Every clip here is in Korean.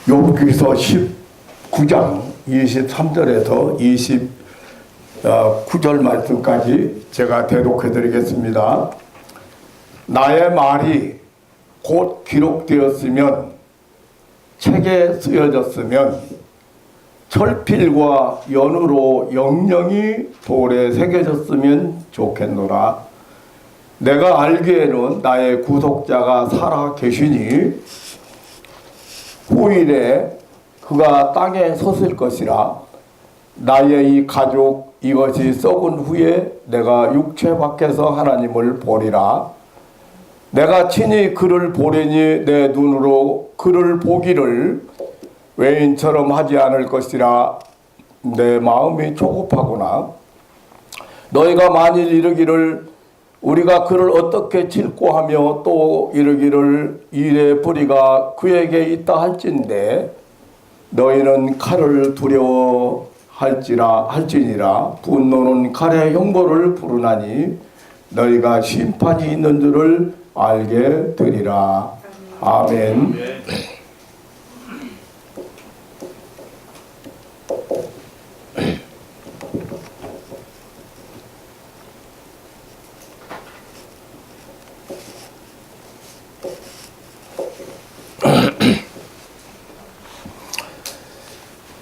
욥기서 19장 23절에서 29절 말씀까지 제가 대독해 드리겠습니다. 나의 말이 곧 기록되었으면, 책에 쓰여졌으면 철필과 연으로 영영이 돌에 새겨졌으면 좋겠노라. 내가 알기에는 나의 구속자가 살아 계시니 후일에 그가 땅에 섰을 것이라. 나의 이 가족 이것이 썩은 후에 내가 육체 밖에서 하나님을 보리라. 내가 친히 그를 보리니 내 눈으로 그를 보기를 외인처럼 하지 않을 것이라. 내 마음이 조급하구나. 너희가 만일 이르기를 우리가 그를 어떻게 칠고 하며 또 이르기를 일의 뿌리가 그에게 있다 할진대, 너희는 칼을 두려워할지니라. 분노는 칼의 형벌을 부르나니 너희가 심판이 있는 줄을 알게 되리라. 아멘.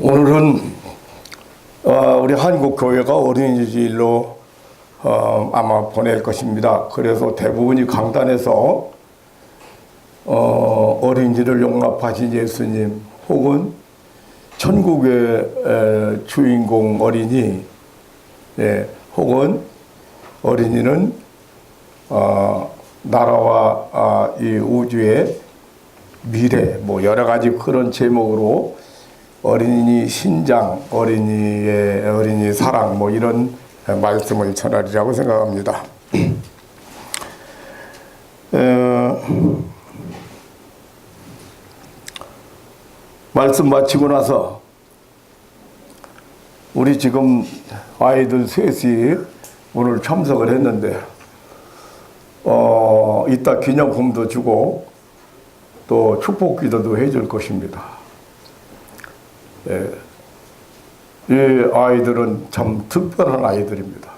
오늘은 우리 한국교회가 어린이집일로 아마 보낼 것입니다. 그래서 대부분이 강단에서 어린이를 용납하신 예수님 혹은 천국의 주인공 어린이, 혹은 어린이는 나라와 이 우주의 미래, 뭐 여러 가지 그런 제목으로 어린이 신장, 어린이 사랑, 뭐 이런 말씀을 전하리라고 생각합니다. 말씀 마치고 나서 우리 지금 아이들 셋이 오늘 참석을 했는데 이따 기념품도 주고 또 축복기도도 해줄 것입니다. 이 아이들은 참 특별한 아이들입니다.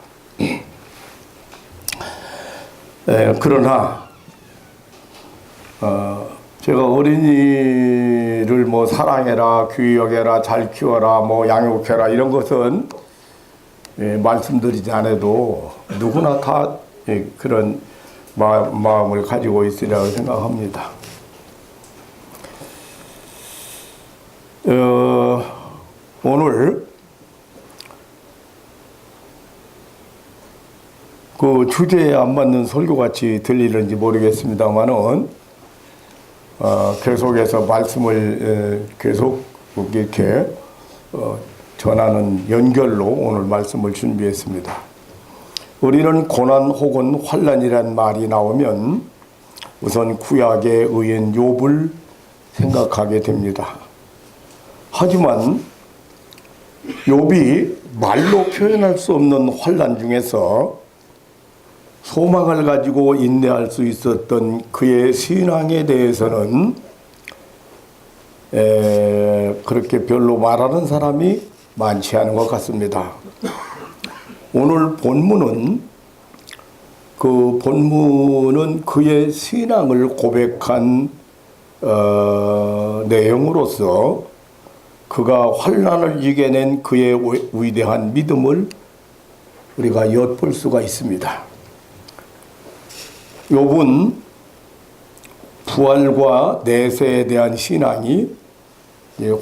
그러나 제가 어린이를 뭐 사랑해라, 귀여겨라, 잘 키워라, 뭐 양육해라 이런 것은 말씀드리지 않아도 누구나 다 그런 마음을 가지고 있으리라고 생각합니다. 오늘 그 주제에 안 맞는 설교같이 들리는지 모르겠습니다만은 계속해서 말씀을 계속 이렇게 전하는 연결로 오늘 말씀을 준비했습니다. 우리는 고난 혹은 환난이란 말이 나오면 우선 구약의 의인 욥을 생각하게 됩니다. 하지만 욥이 말로 표현할 수 없는 환난 중에서 소망을 가지고 인내할 수 있었던 그의 신앙에 대해서는 그렇게 별로 말하는 사람이 많지 않은 것 같습니다. 오늘 본문은 그의 신앙을 고백한 내용으로서 그가 환난을 이겨낸 그의 위대한 믿음을 우리가 엿볼 수가 있습니다. 욥은 부활과 내세에 대한 신앙이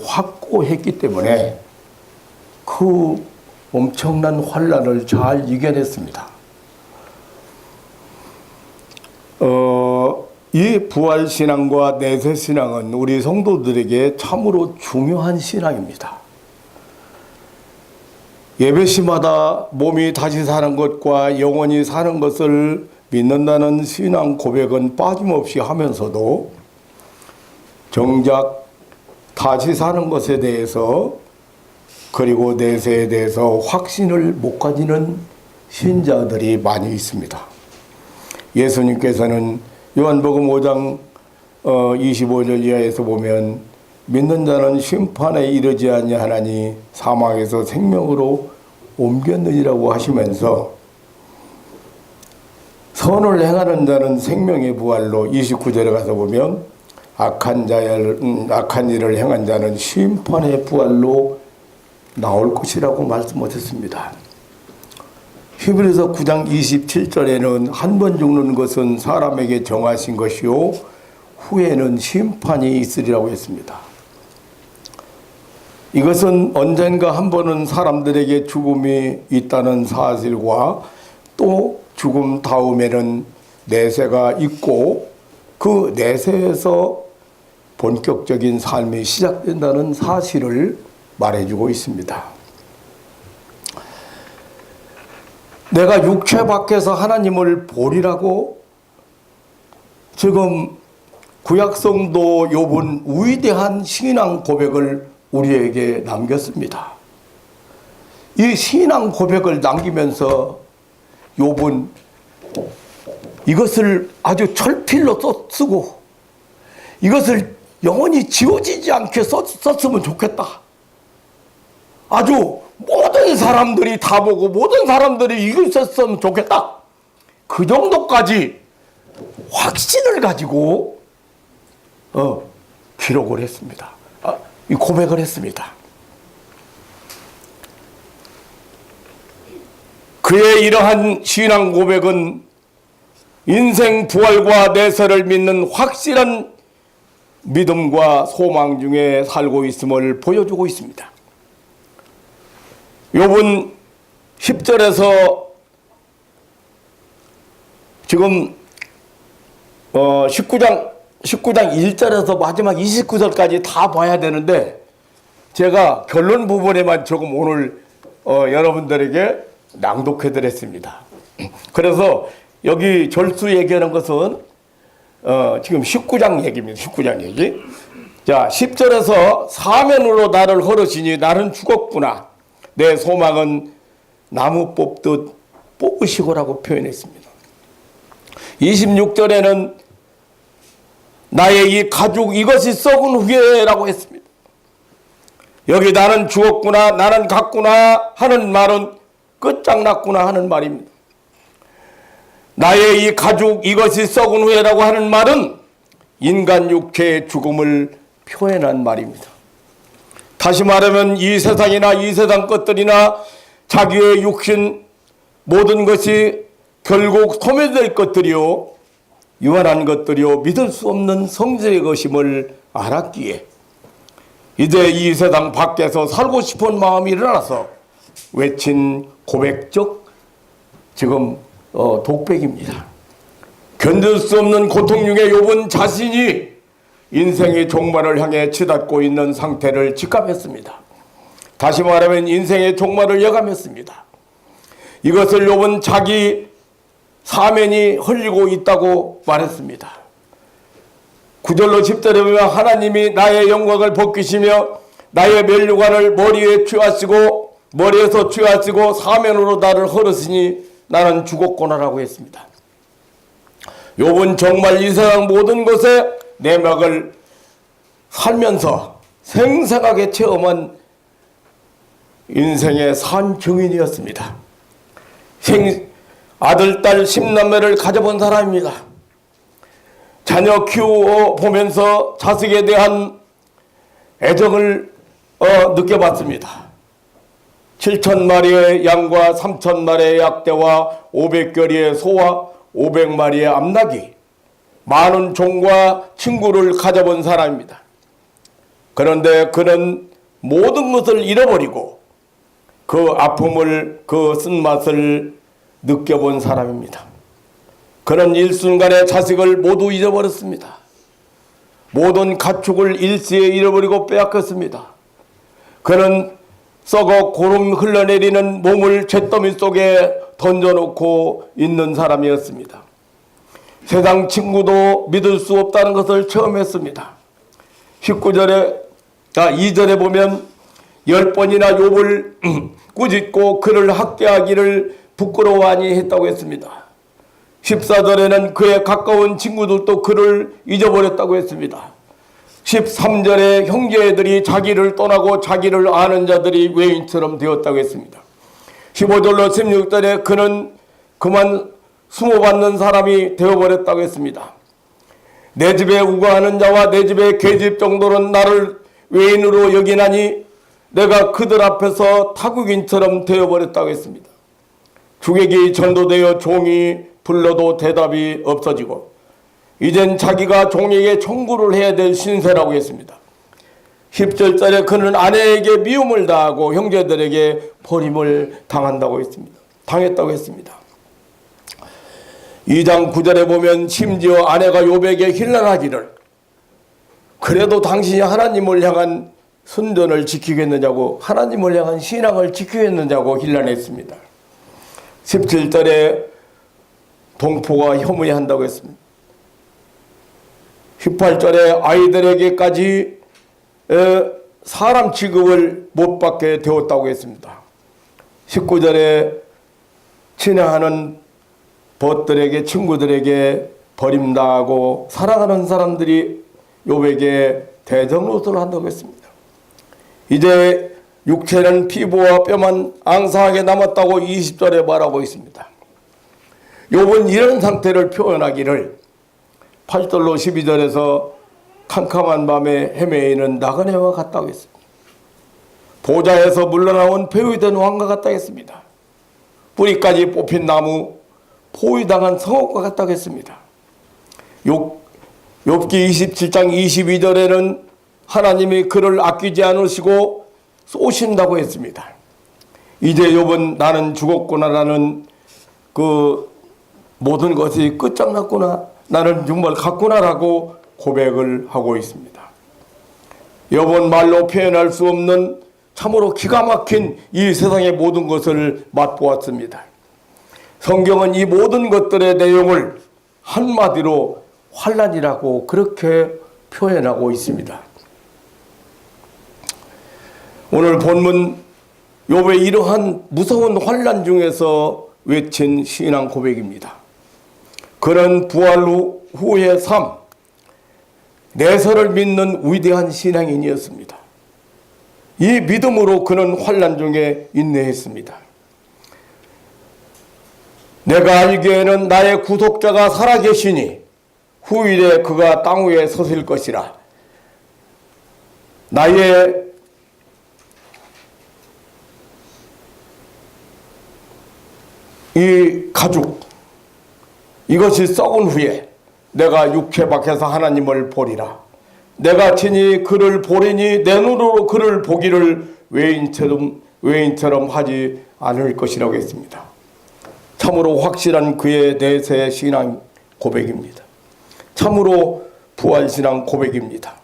확고했기 때문에 그 엄청난 환난을 잘 이겨냈습니다. 이 부활신앙과 내세신앙은 우리 성도들에게 참으로 중요한 신앙입니다. 예배시마다 몸이 다시 사는 것과 영원히 사는 것을 믿는다는 신앙 고백은 빠짐없이 하면서도 정작 다시 사는 것에 대해서 그리고 내세에 대해서 확신을 못 가지는 신자들이 많이 있습니다. 예수님께서는 요한복음 5장 25절 이하에서 보면 믿는 자는 심판에 이르지 아니하나니 사망에서 생명으로 옮겼느니라고 하시면서 선을 행하는 자는 생명의 부활로 29절에 가서 보면 악한 일을 행한 자는 심판의 부활로 나올 것이라고 말씀하셨습니다. 히브리서 9장 27절에는 한 번 죽는 것은 사람에게 정하신 것이요 후에는 심판이 있으리라고 했습니다. 이것은 언젠가 한 번은 사람들에게 죽음이 있다는 사실과 또 죽음 다음에는 내세가 있고 그 내세에서 본격적인 삶이 시작된다는 사실을 말해주고 있습니다. 내가 육체 밖에서 하나님을 보리라고 지금 구약성도 욥은 위대한 신앙 고백을 우리에게 남겼습니다. 이 신앙 고백을 남기면서 욥은 이것을 아주 철필로 쓰고 이것을 영원히 지워지지 않게 썼으면 좋겠다. 아주 모든 사람들이 다 보고 모든 사람들이 읽었으면 좋겠다. 그 정도까지 확신을 가지고 기록을 했습니다. 이 고백을 했습니다. 그의 이러한 신앙 고백은 인생 부활과 내세를 믿는 확실한 믿음과 소망 중에 살고 있음을 보여주고 있습니다. 욥은 10절에서 지금 19장 1절에서 마지막 29절까지 다 봐야 되는데 제가 결론 부분에만 조금 오늘 여러분들에게 낭독해 드렸습니다. 그래서 여기 절수 얘기하는 것은 지금 19장 얘기입니다. 19장 얘기. 자, 10절에서 사면으로 나를 허르시니 나는 죽었구나. 내 소망은 나무 뽑듯 뽑으시고라고 표현했습니다. 26절에는 나의 이 가죽 이것이 썩은 후에라고 했습니다. 여기 나는 죽었구나 나는 갔구나 하는 말은 끝장났구나 하는 말입니다. 나의 이 가죽 이것이 썩은 후에라고 하는 말은 인간 육체의 죽음을 표현한 말입니다. 다시 말하면 이 세상이나 이 세상 것들이나 자기의 육신 모든 것이 결국 소멸될 것들이요 유한한 것들이요 믿을 수 없는 성질의 것임을 알았기에 이제 이 세상 밖에서 살고 싶은 마음이 일어나서 외친 고백적 지금 독백입니다. 견딜 수 없는 고통 중에 욥은 자신이 인생의 종말을 향해 치닫고 있는 상태를 직감했습니다. 다시 말하면 인생의 종말을 예감했습니다. 이것을 욥은 자기 사면이 흘리고 있다고 말했습니다. 9절로 10절에 보면 하나님이 나의 영광을 벗기시며 나의 면류관을 머리에서 취하시고 사면으로 나를 허르시니 나는 죽었구나라고 했습니다. 욥은 정말 이 세상 모든 것에 내막을 살면서 생생하게 체험한 인생의 산 증인이었습니다. 아들, 딸, 10남매를 가져본 사람입니다. 자녀 키워 보면서 자식에 대한 애정을 느껴봤습니다. 7,000마리의 양과 3,000마리의 약대와 500결의의 소와 500마리의 암나귀, 많은 종과 친구를 가져본 사람입니다. 그런데 그는 모든 것을 잃어버리고 그 아픔을, 그 쓴맛을 느껴본 사람입니다. 그는 일순간에 자식을 모두 잊어버렸습니다. 모든 가축을 일시에 잃어버리고 빼앗겼습니다. 그는 썩어 고름 흘러내리는 몸을 잿더미 속에 던져놓고 있는 사람이었습니다. 세상 친구도 믿을 수 없다는 것을 처음 했습니다. 2절에 보면 10번이나 욥을 꾸짖고 그를 학대하기를 부끄러워하니 했다고 했습니다. 14절에는 그의 가까운 친구들도 그를 잊어버렸다고 했습니다. 13절에 형제들이 자기를 떠나고 자기를 아는 자들이 외인처럼 되었다고 했습니다. 15절로 16절에 그는 그만 수모받는 사람이 되어버렸다고 했습니다. 내 집에 우거하는 자와 내 집에 계집 정도는 나를 외인으로 여기나니 내가 그들 앞에서 타국인처럼 되어버렸다고 했습니다. 주객이 전도되어 종이 불러도 대답이 없어지고 이젠 자기가 종에게 청구를 해야 될 신세라고 했습니다. 10절짜리 그는 아내에게 미움을 당하고 형제들에게 버림을 당했다고 했습니다. 2장 9절에 보면 심지어 아내가 욥에게 힐난하기를 그래도 당신이 하나님을 향한 순전을 지키겠느냐고 하나님을 향한 신앙을 지키겠느냐고 힐난했습니다. 17절에 동포가 혐오한다고 했습니다. 18절에 아이들에게까지 사람 취급을 못 받게 되었다고 했습니다. 19절에 친애하는 벗들에게 친구들에게 버림당하고 사랑하는 사람들이 욥에게 대적노릇을 한다고 했습니다. 이제 육체는 피부와 뼈만 앙상하게 남았다고 20절에 말하고 있습니다. 욥은 이런 상태를 표현하기를 8절로 12절에서 캄캄한 밤에 헤매이는 나그네와 같다고 했습니다. 보좌에서 물러나온 배후된 왕과 같다고 했습니다. 뿌리까지 뽑힌 나무, 포위당한 성읍과 같다고 했습니다. 욥기 27장 22절에는 하나님이 그를 아끼지 않으시고 쏘신다고 했습니다. 이제 욥은 나는 죽었구나라는 그 모든 것이 끝장났구나, 나는 정말 갔구나라고 고백을 하고 있습니다. 욥은 말로 표현할 수 없는 참으로 기가 막힌 이 세상의 모든 것을 맛보았습니다. 성경은 이 모든 것들의 내용을 한마디로 환난이라고 그렇게 표현하고 있습니다. 오늘 본문 욥의 이러한 무서운 환난 중에서 외친 신앙 고백입니다. 그는 부활 후의 삶, 내설을 믿는 위대한 신앙인이었습니다. 이 믿음으로 그는 환난 중에 인내했습니다. 내가 알기에는 나의 구속자가 살아계시니 후일에 그가 땅 위에 서실 것이라. 나의 이 가죽, 이것이 썩은 후에 내가 육체 밖에서 하나님을 보리라. 내가 친히 그를 보리니 내 눈으로 그를 보기를 외인처럼 하지 않을 것이라고 했습니다. 참으로 확실한 그의 내세의 신앙 고백입니다. 참으로 부활신앙 고백입니다.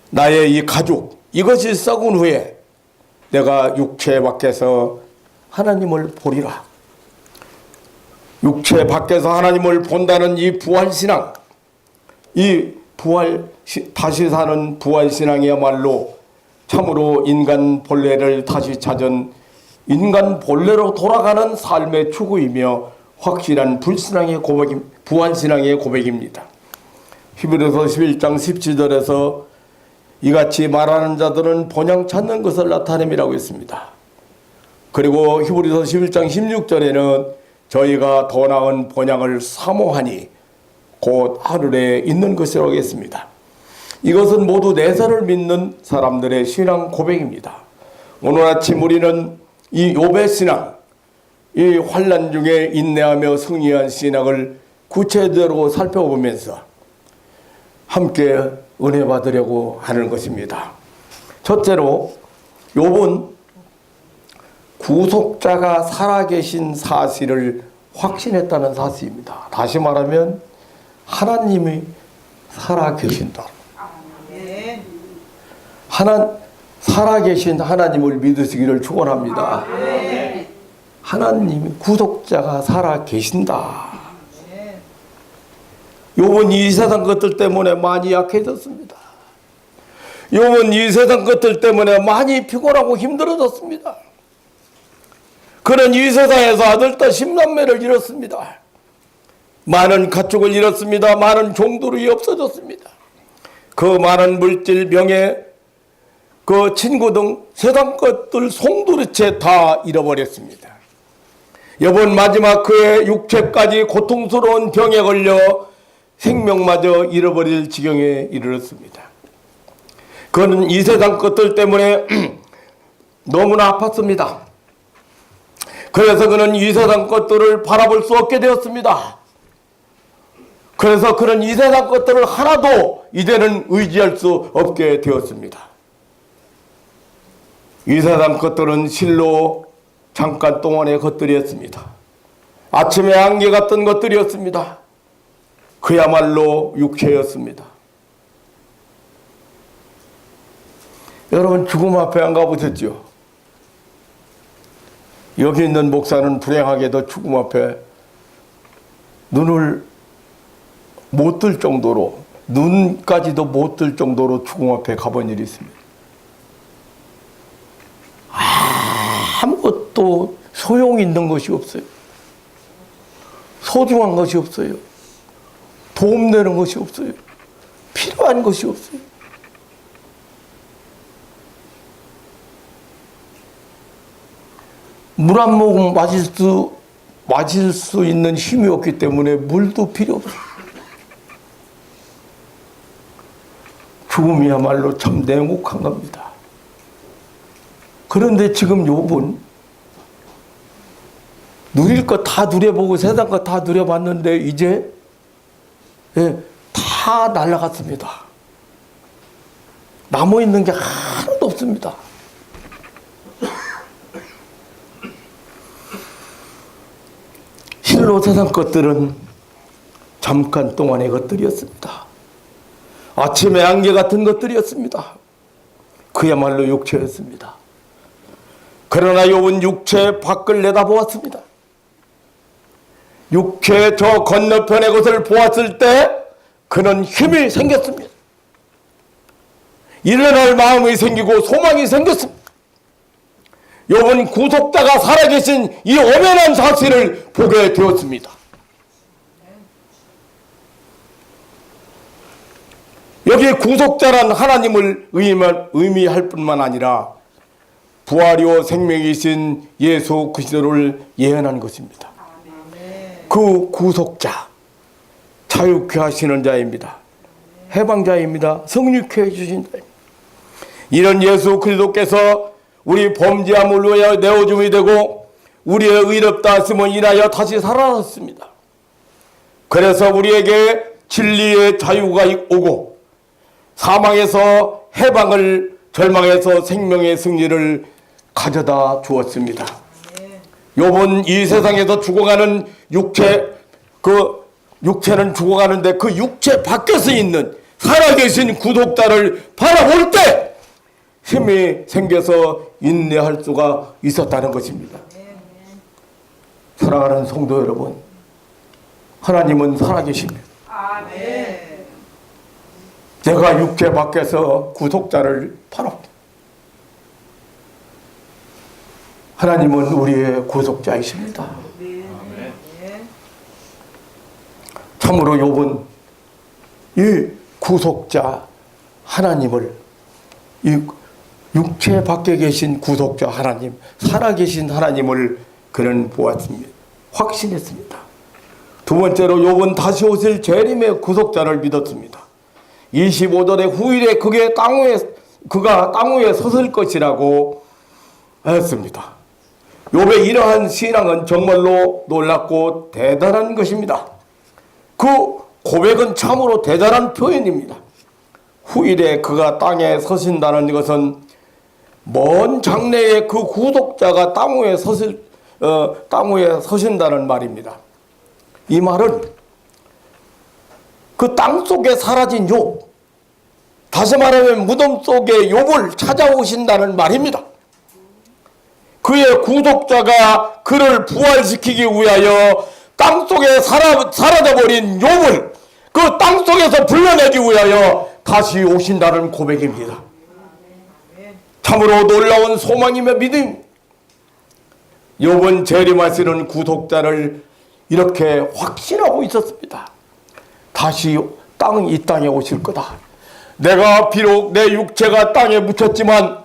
나의 이 가죽, 이것이 썩은 후에 내가 육체 밖에서 하나님을 보리라. 육체 밖에서 하나님을 본다는 이 부활신앙, 이 다시 사는 부활신앙이야말로 참으로 인간 본래를 다시 찾은 인간 본래로 돌아가는 삶의 추구이며 확실한 부활신앙의 고백입니다. 히브리서 11장 17절에서 이같이 말하는 자들은 본향 찾는 것을 나타냄이라고 했습니다. 그리고 히브리서 11장 16절에는 저희가 더 나은 본향을 사모하니 곧 하늘에 있는 것이라고 했습니다. 이것은 모두 내세를 믿는 사람들의 신앙 고백입니다. 오늘 아침 우리는 이 욥의 신앙, 이 환난 중에 인내하며 승리한 신앙을 구체적으로 살펴보면서 함께 은혜 받으려고 하는 것입니다. 첫째로 욥은 구속자가 살아계신 사실을 확신했다는 사실입니다. 다시 말하면 하나님이 살아계신다. 살아계신 하나님을 믿으시기를 축원합니다. 하나님이 구속자가 살아계신다. 욥은 이 세상 것들 때문에 많이 약해졌습니다. 욥은 이 세상 것들 때문에 많이 피곤하고 힘들어졌습니다. 그는 이 세상에서 아들딸 10남매를 잃었습니다. 많은 가축을 잃었습니다. 많은 종들이 없어졌습니다. 그 많은 물질, 명예, 그 친구 등 세상 것들 송두리째 다 잃어버렸습니다. 이번 마지막 그의 육체까지 고통스러운 병에 걸려 생명마저 잃어버릴 지경에 이르렀습니다. 그는 이 세상 것들 때문에 너무나 아팠습니다. 그래서 그는 이 세상 것들을 바라볼 수 없게 되었습니다. 그래서 그는 이 세상 것들을 하나도 이제는 의지할 수 없게 되었습니다. 이 세상 것들은 실로 잠깐 동안의 것들이었습니다. 아침에 안개 같던 것들이었습니다. 그야말로 육체였습니다. 여러분, 죽음 앞에 안 가보셨죠? 여기 있는 목사는 불행하게도 죽음 앞에 눈을 못 뜰 정도로, 눈까지도 못 뜰 정도로 죽음 앞에 가본 일이 있습니다. 아무것도 소용 있는 것이 없어요. 소중한 것이 없어요. 도움되는 것이 없어요. 필요한 것이 없어요. 물 한 모금 마실 수 있는 힘이 없기 때문에 물도 필요 없어요. 죽음이야말로 참 냉혹한 겁니다. 그런데 지금 욥은 누릴 것 다 누려보고 세상 것 다 누려봤는데 이제 다 날아갔습니다. 남아있는 게 하나도 없습니다. 실로 세상 것들은 잠깐 동안의 것들이었습니다. 아침의 안개 같은 것들이었습니다. 그야말로 육체였습니다. 그러나 욥은 육체 밖을 내다보았습니다. 육체 저 건너편의 것을 보았을 때 그는 힘이 생겼습니다. 일어날 마음이 생기고 소망이 생겼습니다. 욥은 구속자가 살아계신 이 엄연한 사실을 보게 되었습니다. 여기 구속자란 하나님을 의미할 뿐만 아니라 부활이요 생명이신 예수 그리스도를 예언한 것입니다. 그 구속자, 자유케 하시는 자입니다. 해방자입니다. 성육케 해주신 자입니다. 이런 예수 그리스도께서 우리 범죄함을 위하여 내어줌이 되고 우리의 의롭다 하심을 인하여 다시 살아났습니다. 그래서 우리에게 진리의 자유가 오고 사망에서 해방을, 절망에서 생명의 승리를 가져다 주었습니다. 욥은 이 세상에서 죽어가는 육체는 죽어가는데 그 육체 밖에서 있는 살아계신 구속자를 바라볼 때 힘이 생겨서 인내할 수가 있었다는 것입니다. 사랑하는 성도 여러분, 하나님은 살아계십니다. 아멘. 제가 육체 밖에서 구속자를 바랍니다. 하나님은 우리의 구속자이십니다. 참으로 욥은 이 구속자 하나님을, 이 육체 밖에 계신 구속자 하나님, 살아계신 하나님을 그는 보았습니다. 확신했습니다. 두 번째로 욥은 다시 오실 재림의 구속자를 믿었습니다. 25절의 후일에 그가 땅 위에 섰을 것이라고 했습니다. 욥의 이러한 신앙은 정말로 놀랍고 대단한 것입니다. 그 고백은 참으로 대단한 표현입니다. 후일에 그가 땅에 서신다는 것은 먼 장래에 그 구속자가 땅 위에 서신다는 말입니다. 이 말은 그 땅 속에 사라진 욥, 다시 말하면 무덤 속에 욥을 찾아오신다는 말입니다. 그의 구속자가 그를 부활시키기 위하여 땅 속에 사라져버린 욥을 그 땅 속에서 불러내기 위하여 다시 오신다는 고백입니다. 참으로 놀라운 소망이며 믿음. 욥은 재림하시는 구속자를 이렇게 확신하고 있었습니다. 다시 이 땅에 오실 거다. 내가 비록 내 육체가 땅에 묻혔지만,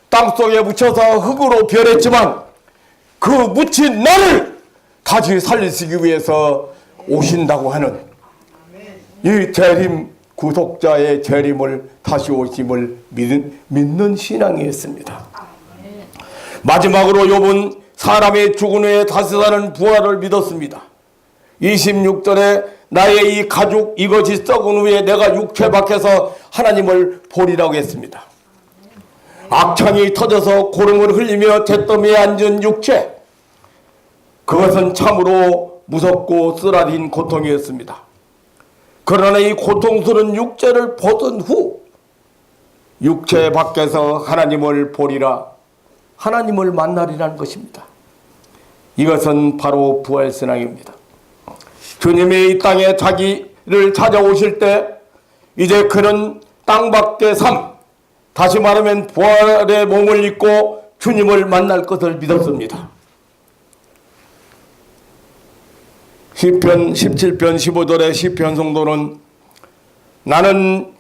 땅속에 묻혀서 흙으로 변했지만, 그 묻힌 나를 다시 살리시기 위해서 오신다고 하는 이 재림, 구속자의 재림을, 다시 오심을 믿는 신앙이었습니다. 마지막으로 욥은 사람의 죽은 후에 다시 사는 부활을 믿었습니다. 26절에 나의 이 가죽 이것이 썩은 후에 내가 육체 밖에서 하나님을 보리라고 했습니다. 악창이 터져서 고름을 흘리며 잿더미에 앉은 육체, 그것은 참으로 무섭고 쓰라린 고통이었습니다. 그러나 이 고통스러운 육체를 벗은 후 육체 밖에서 하나님을 보리라, 하나님을 만나리라는 것입니다. 이것은 바로 부활신앙입니다. 주님이 이 땅에 자기를 찾아오실 때 이제 그는 땅밖의 삶, 다시 말하면 부활의 몸을 입고 주님을 만날 것을 믿었습니다. 시편 17편 15절의 시편 성도는 나는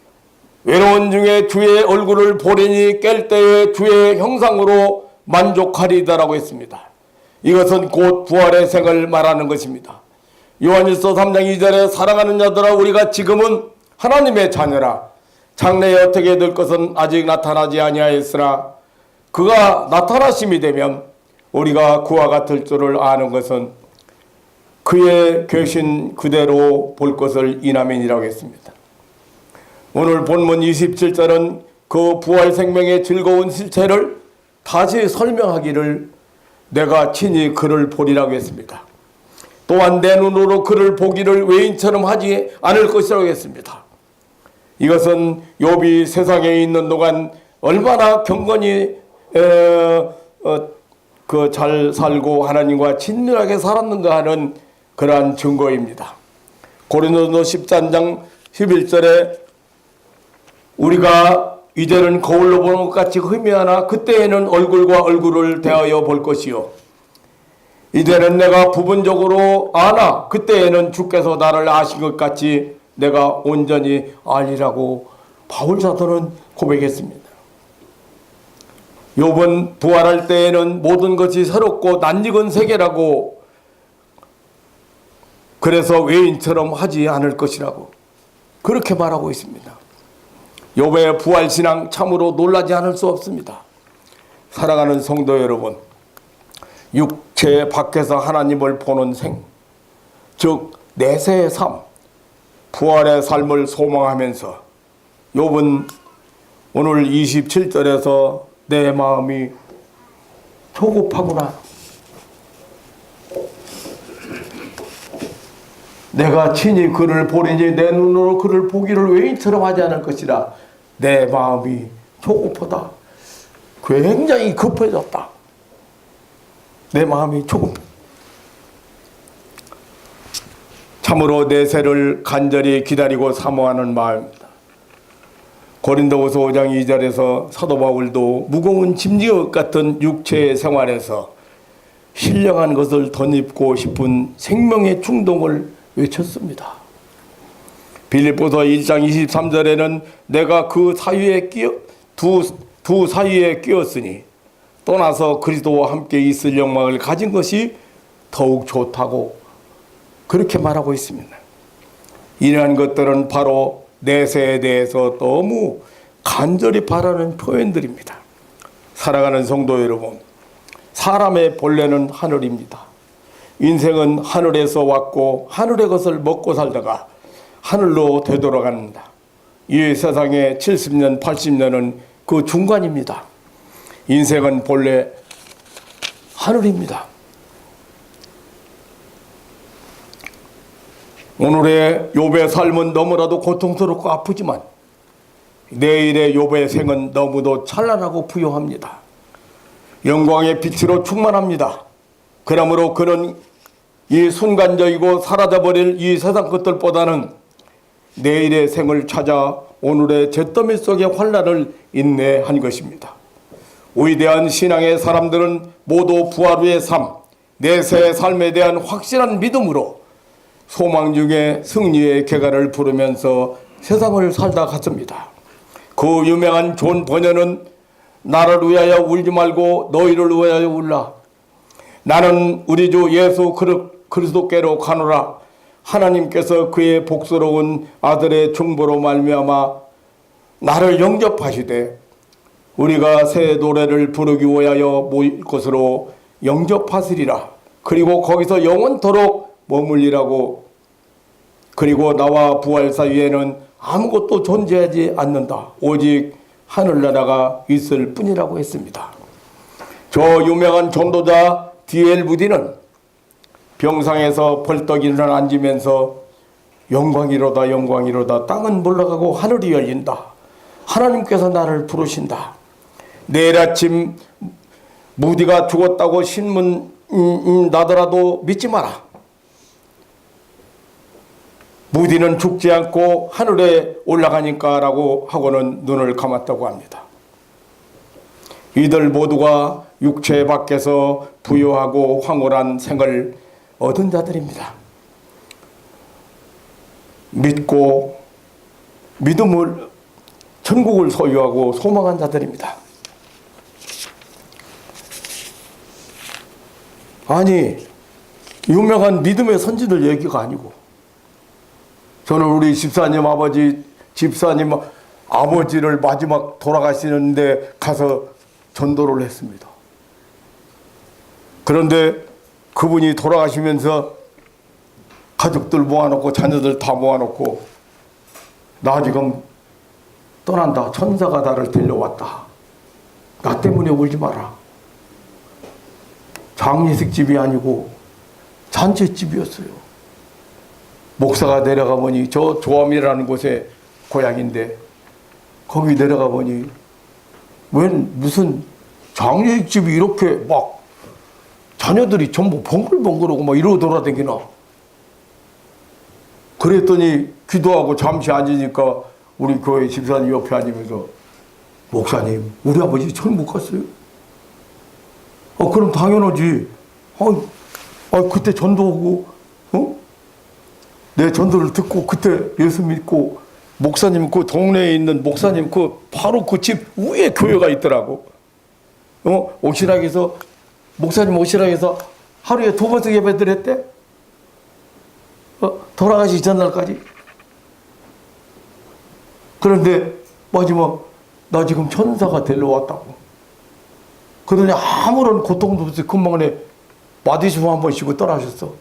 외로운 중에 주의 얼굴을 보리니 깰 때에 주의 형상으로 만족하리다라고 했습니다. 이것은 곧 부활의 생을 말하는 것입니다. 요한일서 3장 2절에 사랑하는 자들아 우리가 지금은 하나님의 자녀라. 장래에 어떻게 될 것은 아직 나타나지 아니하였으나 그가 나타나심이 되면 우리가 그와 같을 줄을 아는 것은 그의 계신 그대로 볼 것을 이나면이라고 했습니다. 오늘 본문 27절은 그 부활 생명의 즐거운 실체를 다시 설명하기를 내가 친히 그를 보리라고 했습니다. 또한 내 눈으로 그를 보기를 외인처럼 하지 않을 것이라고 했습니다. 이것은 욥이 세상에 있는 동안 얼마나 경건히 잘 살고 하나님과 친밀하게 살았는가 하는 그러한 증거입니다. 고린도서 13장 11절에 우리가 이제는 거울로 보는 것 같이 희미하나 그때에는 얼굴과 얼굴을 대하여 볼 것이요 이제는 내가 부분적으로 아나 그때에는 주께서 나를 아신 것 같이 내가 온전히 아니라고 바울 사도는 고백했습니다. 욥은 부활할 때에는 모든 것이 새롭고 낯익은 세계라고, 그래서 외인처럼 하지 않을 것이라고 그렇게 말하고 있습니다. 욥의 부활신앙 참으로 놀라지 않을 수 없습니다. 사랑하는 성도 여러분, 육체 밖에서 하나님을 보는 생, 즉 내세의 삶, 부활의 삶을 소망하면서 욥은 오늘 27절에서 내 마음이 조급하구나, 내가 친히 그를 보리니 내 눈으로 그를 보기를 외인처럼 하지 않을 것이라, 내 마음이 조급하다, 굉장히 급해졌다, 내 마음이 조급. 참으로 내세를 간절히 기다리고 사모하는 마음입니다. 고린도후서 5장 2절에서 사도 바울도 무거운 짐지것 같은 육체의 생활에서 신령한 것을 덧입고 싶은 생명의 충동을 외쳤습니다. 빌립보서 1장 23절에는 내가 그 사이에 두 사이에 끼었으니 떠나서 그리스도와 함께 있을 영광을 가진 것이 더욱 좋다고 그렇게 말하고 있습니다. 이러한 것들은 바로 내세에 대해서 너무 간절히 바라는 표현들입니다. 사랑하는 성도 여러분, 사람의 본래는 하늘입니다. 인생은 하늘에서 왔고 하늘의 것을 먹고 살다가 하늘로 되돌아갑니다. 이 세상에 70년, 80년은 그 중간입니다. 인생은 본래 하늘입니다. 오늘의 욥의 삶은 너무나도 고통스럽고 아프지만 내일의 욥의 생은 너무도 찬란하고 부요합니다. 영광의 빛으로 충만합니다. 그러므로 그는 이 순간적이고 사라져버릴 이 세상 것들보다는 내일의 생을 찾아 오늘의 잿더미 속의 환난을 인내한 것입니다. 위대한 신앙의 사람들은 모두 부활 후의 삶, 내세의 삶에 대한 확실한 믿음으로 소망 중에 승리의 개가를 부르면서 세상을 살다 갔습니다. 그 유명한 존 버녀는 나를 위하여 울지 말고 너희를 위하여 울라. 나는 우리 주 예수 그리스도께로 가노라. 하나님께서 그의 복스러운 아들의 중보로 말미암아 나를 영접하시되 우리가 새 노래를 부르기 위하여 모일 것으로 영접하시리라. 그리고 거기서 영원토록 머물리라고. 그리고 나와 부활 사이에는 아무것도 존재하지 않는다. 오직 하늘나라가 있을 뿐이라고 했습니다. 저 유명한 전도자 D.L. 무디는 병상에서 벌떡 일어나 앉으면서 영광이로다 영광이로다 땅은 물러가고 하늘이 열린다. 하나님께서 나를 부르신다. 내일 아침 무디가 죽었다고 신문 나더라도 믿지 마라. 무디는 죽지 않고 하늘에 올라가니까 라고 하고는 눈을 감았다고 합니다. 이들 모두가 육체 밖에서 부유하고 황홀한 생을 얻은 자들입니다. 믿고 믿음을 천국을 소유하고 소망한 자들입니다. 아니, 유명한 믿음의 선지들 얘기가 아니고, 저는 우리 집사님 아버지를 마지막 돌아가시는데 가서 전도를 했습니다. 그런데 그분이 돌아가시면서 가족들 모아놓고 자녀들 다 모아놓고 나 지금 떠난다. 천사가 나를 데려왔다. 나 때문에 울지 마라. 장례식 집이 아니고 잔치집이었어요. 목사가 내려가 보니 저 조암이라는 곳에 고향인데 거기 내려가 보니 웬 무슨 장례식 집이 이렇게 막 자녀들이 전부 번글번글하고 막 이러고 돌아다니나. 그랬더니 기도하고 잠시 앉으니까 우리 교회 집사님 옆에 앉으면서 목사님 우리 아버지 처음 못 갔어요? 그럼 당연하지. 그때 전도하고 내 전도를 듣고 그때 예수 믿고 목사님 그 동네에 있는 목사님 바로 그 집 위에 교회가 있더라고. 오시락에서 목사님 오시락에서 하루에 2번씩 예배 드렸대. 돌아가시기 전날까지. 그런데 마지막 나 지금 천사가 데려왔다고. 그러더니 아무런 고통도 없이 금방에 마디숨 한 번 쉬고 떠나셨어.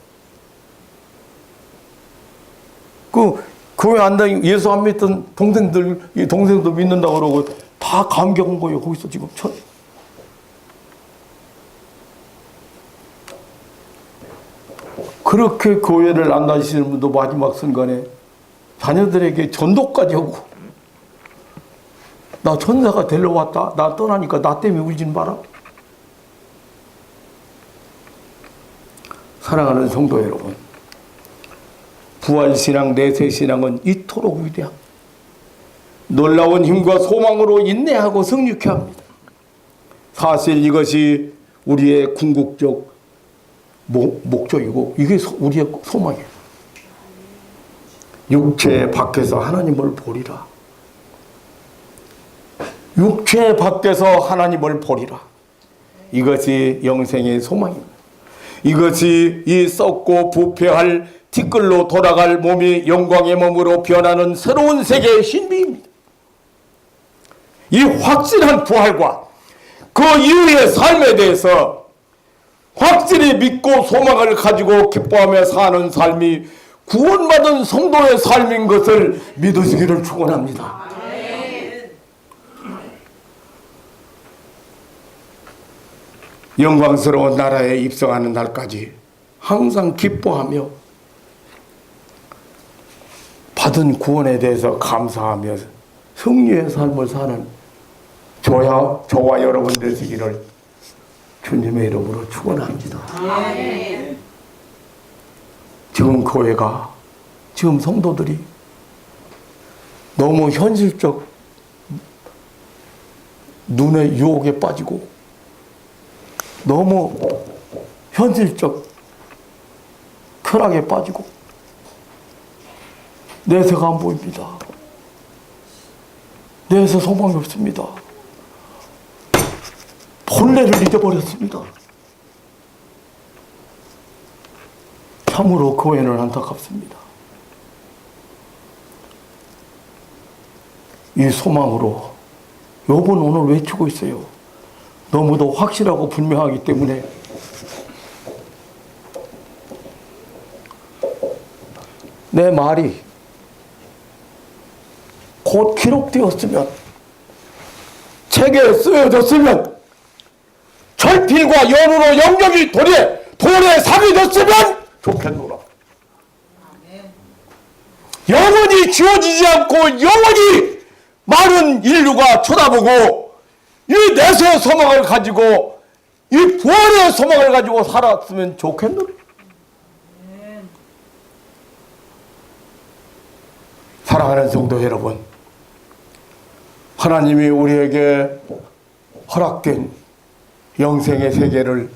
그 교회 안 다니고 예수 안 믿던 동생도 믿는다고 그러고 다 감격한 거예요. 거기서 지금 그렇게 교회를 안 다니시는 분도 마지막 순간에 자녀들에게 전도까지 하고 나 천사가 데려왔다. 나 떠나니까 나 때문에 울진 마라. 사랑하는 성도 여러분, 부활신앙, 내세신앙은 이토록 위대합니다. 놀라운 힘과 소망으로 인내하고 성육해 합니다. 사실 이것이 우리의 궁극적 목적이고 이게 우리의 소망이에요. 육체 밖에서 하나님을 보리라. 육체 밖에서 하나님을 보리라. 이것이 영생의 소망입니다. 이것이 이 썩고 부패할 티끌로 돌아갈 몸이 영광의 몸으로 변하는 새로운 세계의 신비입니다. 이 확실한 부활과 그 이후의 삶에 대해서 확실히 믿고 소망을 가지고 기뻐하며 사는 삶이 구원받은 성도의 삶인 것을 믿으시기를 축원합니다. 영광스러운 나라에 입성하는 날까지 항상 기뻐하며 받은 구원에 대해서 감사하며 승리의 삶을 사는 저와 여러분 되시기를 주님의 이름으로 축원합니다. 지금 교회가, 지금 성도들이 너무 현실적 눈의 유혹에 빠지고 너무 현실적 쾌락에 빠지고 내세가 안 보입니다. 내에서 소망이 없습니다. 본래를 잊어버렸습니다. 참으로 그 외에는 안타깝습니다. 이 소망으로 욥은 오늘 외치고 있어요. 너무도 확실하고 분명하기 때문에 내 말이 곧 기록되었으면, 책에 쓰여졌으면, 철필과 연으로 영역이 돌에 삼이 됐으면 좋겠노라. 영원히 지워지지 않고 영원히 많은 인류가 쳐다보고 이 내세의 소망을 가지고, 이 부활의 소망을 가지고 살았으면 좋겠노라. 사랑하는 성도 여러분, 하나님이 우리에게 허락된 영생의 세계를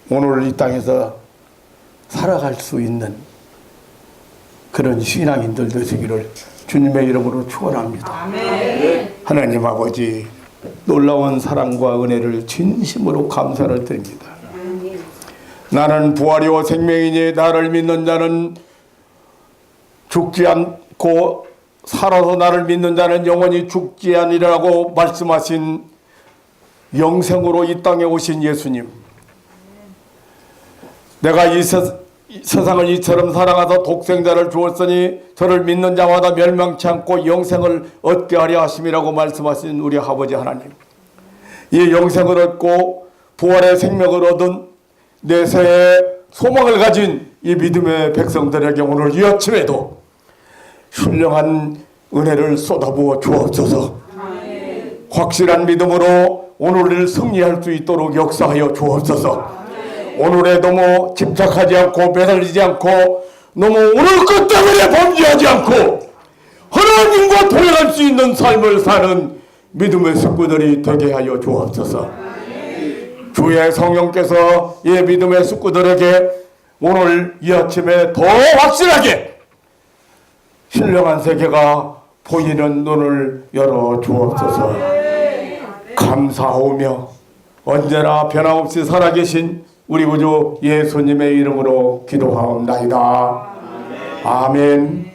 오늘 이 땅에서 살아갈 수 있는 그런 신앙인들 되시기를 주님의 이름으로 축원합니다. 하나님 아버지, 놀라운 사랑과 은혜를 진심으로 감사를 드립니다. 나는 부활이요 생명이니 나를 믿는 자는 죽지 않고 살아서 나를 믿는 자는 영원히 죽지 아니라고 말씀하신 영생으로 이 땅에 오신 예수님, 내가 이 세상을 이처럼 사랑하사 독생자를 주었으니 저를 믿는 자마다 멸망치 않고 영생을 얻게 하려 하심이라고 말씀하신 우리 아버지 하나님, 이 영생을 얻고 부활의 생명을 얻은 내세의 소망을 가진 이 믿음의 백성들에게 오늘 이 아침에도 훌륭한 은혜를 쏟아부어 주옵소서. 확실한 믿음으로 오늘을 승리할 수 있도록 역사하여 주옵소서. 오늘에 너무 집착하지 않고 매달리지 않고 너무 오늘 것 때문에 범죄하지 않고 하나님과 동행할 수 있는 삶을 사는 믿음의 식구들이 되게 하여 주옵소서. 주의 성령께서 이 믿음의 식구들에게 오늘 이 아침에 더 확실하게 신령한 세계가 보이는 눈을 열어 주옵소서. 감사하오며 언제나 변함없이 살아계신 우리 구주 예수님의 이름으로 기도하옵나이다. 아멘.